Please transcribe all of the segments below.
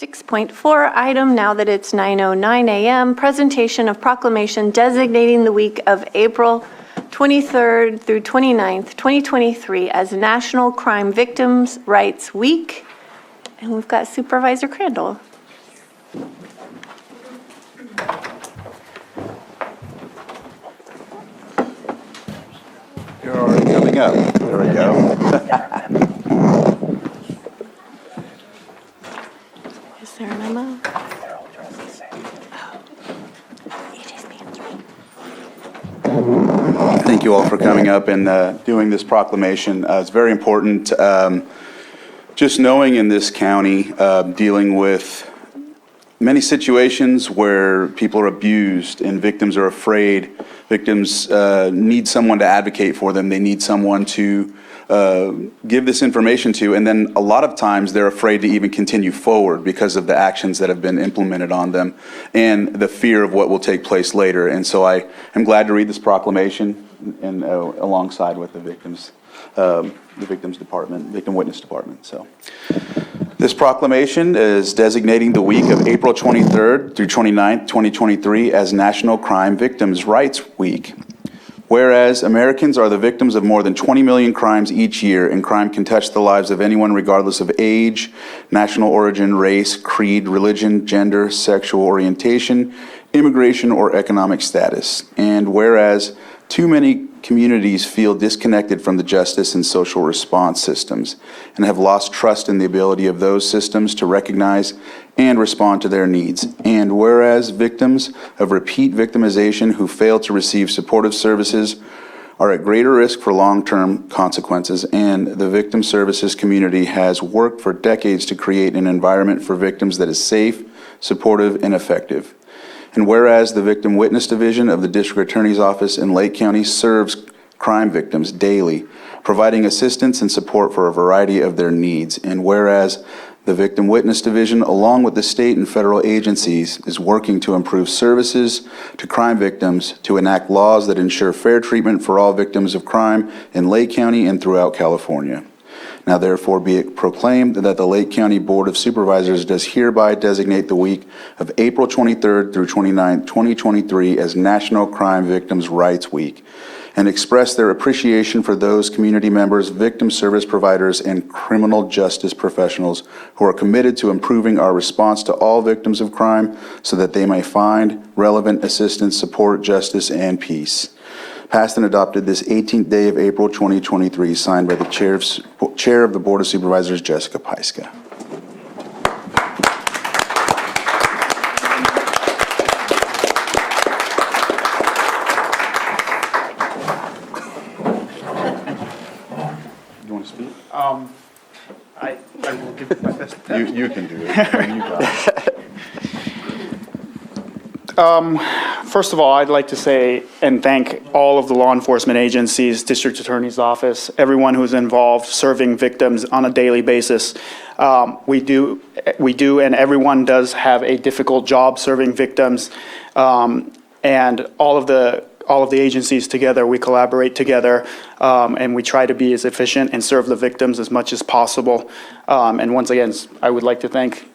6.4 item, now that it's 9:09 a.m., presentation of proclamation designating the week of April 23rd through 29th, 2023 as National Crime Victims' Rights Week. And we've got Supervisor Crandall. You're already coming up. There we go. Is there a memo? Thank you all for coming up and doing this proclamation. It's very important. Just knowing in this county, dealing with many situations where people are abused and victims are afraid. Victims need someone to advocate for them. They need someone to give this information to, and then a lot of times they're afraid to even continue forward because of the actions that have been implemented on them and the fear of what will take place later. And so I am glad to read this proclamation and alongside with the victims department, victim witness department. So this proclamation is designating the week of April 23rd through 29th, 2023 as National Crime Victims' Rights Week. Whereas Americans are the victims of more than 20 million crimes each year, and crime can touch the lives of anyone regardless of age, national origin, race, creed, religion, gender, sexual orientation, immigration, or economic status. And whereas too many communities feel disconnected from the justice and social response systems and have lost trust in the ability of those systems to recognize and respond to their needs. And whereas victims of repeat victimization who fail to receive supportive services are at greater risk for long-term consequences, and the victim services community has worked for decades to create an environment for victims that is safe, supportive, and effective. And whereas the Victim Witness Division of the District Attorney's Office in Lake County serves crime victims daily, providing assistance and support for a variety of their needs. And whereas the Victim Witness Division, along with the state and federal agencies, is working to improve services to crime victims, to enact laws that ensure fair treatment for all victims of crime in Lake County and throughout California. Now therefore be it proclaimed that the Lake County Board of Supervisors does hereby designate the week of April 23rd through 29th, 2023 as National Crime Victims' Rights Week, and express their appreciation for those community members, victim service providers, and criminal justice professionals who are committed to improving our response to all victims of crime so that they may find relevant assistance, support, justice, and peace. Passed and adopted this 18th day of April 2023, signed by the Chair of the Board of Supervisors, Jessica Peiska. You want to speak? I will give it my best. You can do it. You got it. First of all, I'd like to say and thank all of the law enforcement agencies, District Attorney's Office, everyone who's involved serving victims on a daily basis. We do, and everyone does have a difficult job serving victims. And all of the agencies together, we collaborate together, and we try to be as efficient and serve the victims as much as possible. And once again, I would like to thank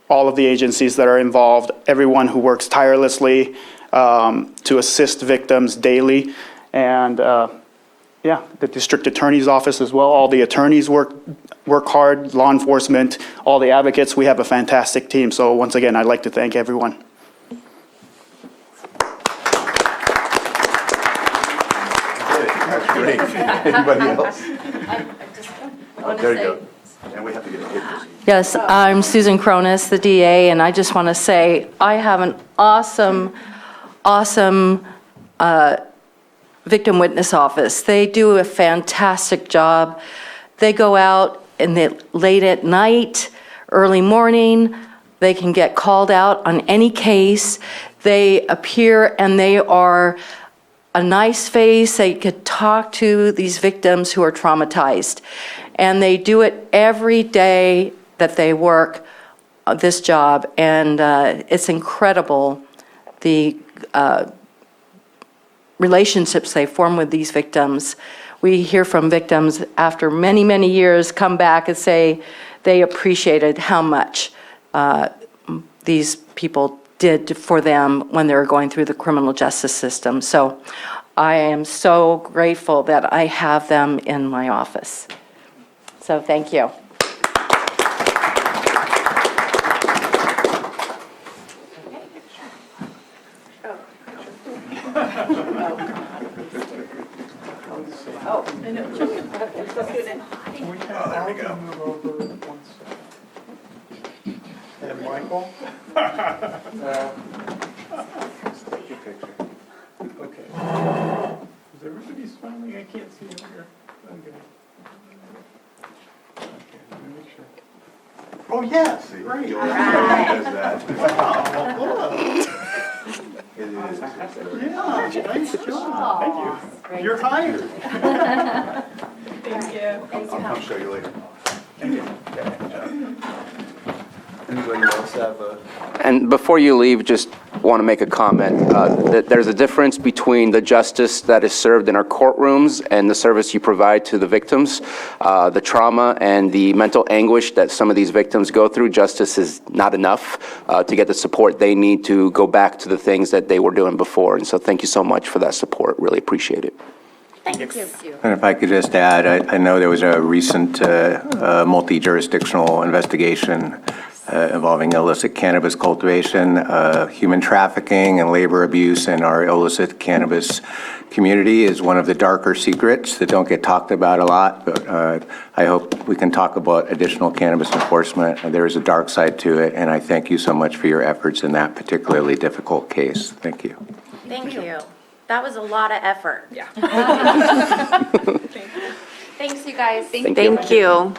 all of the agencies that are involved, everyone who works tirelessly to assist victims daily, and the District Attorney's Office as well. All the attorneys work hard, law enforcement, all the advocates. We have a fantastic team. So once again, I'd like to thank everyone. That's great. Anybody else? There you go. And we have to get a picture. Yes, I'm Susan Cronus, the DA, and I just want to say I have an awesome victim witness office. They do a fantastic job. They go out late at night, early morning. They can get called out on any case. They appear and they are a nice face. They could talk to these victims who are traumatized. And they do it every day that they work this job. And it's incredible the relationships they form with these victims. We hear from victims after many, many years come back and say they appreciated how much these people did for them when they were going through the criminal justice system. So I am so grateful that I have them in my office. So thank you. And Michael? Take your picture. Okay. Is everybody smiling? I can't see over here. Okay. Okay, let me make sure. Oh, yes, great. Yeah, nice job. Thank you. You're hired. I'll show you later. Anybody else have a? And before you leave, just want to make a comment. That there's a difference between the justice that is served in our courtrooms and the service you provide to the victims. The trauma and the mental anguish that some of these victims go through, justice is not enough to get the support they need to go back to the things that they were doing before. And so thank you so much for that support. Really appreciate it. Thank you. And if I could just add, I know there was a recent multi-jurisdictional investigation involving illicit cannabis cultivation, human trafficking, and labor abuse in our illicit cannabis community is one of the darker secrets that don't get talked about a lot, but I hope we can talk about additional cannabis enforcement. There is a dark side to it, and I thank you so much for your efforts in that particularly difficult case. Thank you. Thank you. That was a lot of effort. Yeah. Thanks, you guys. Thank you.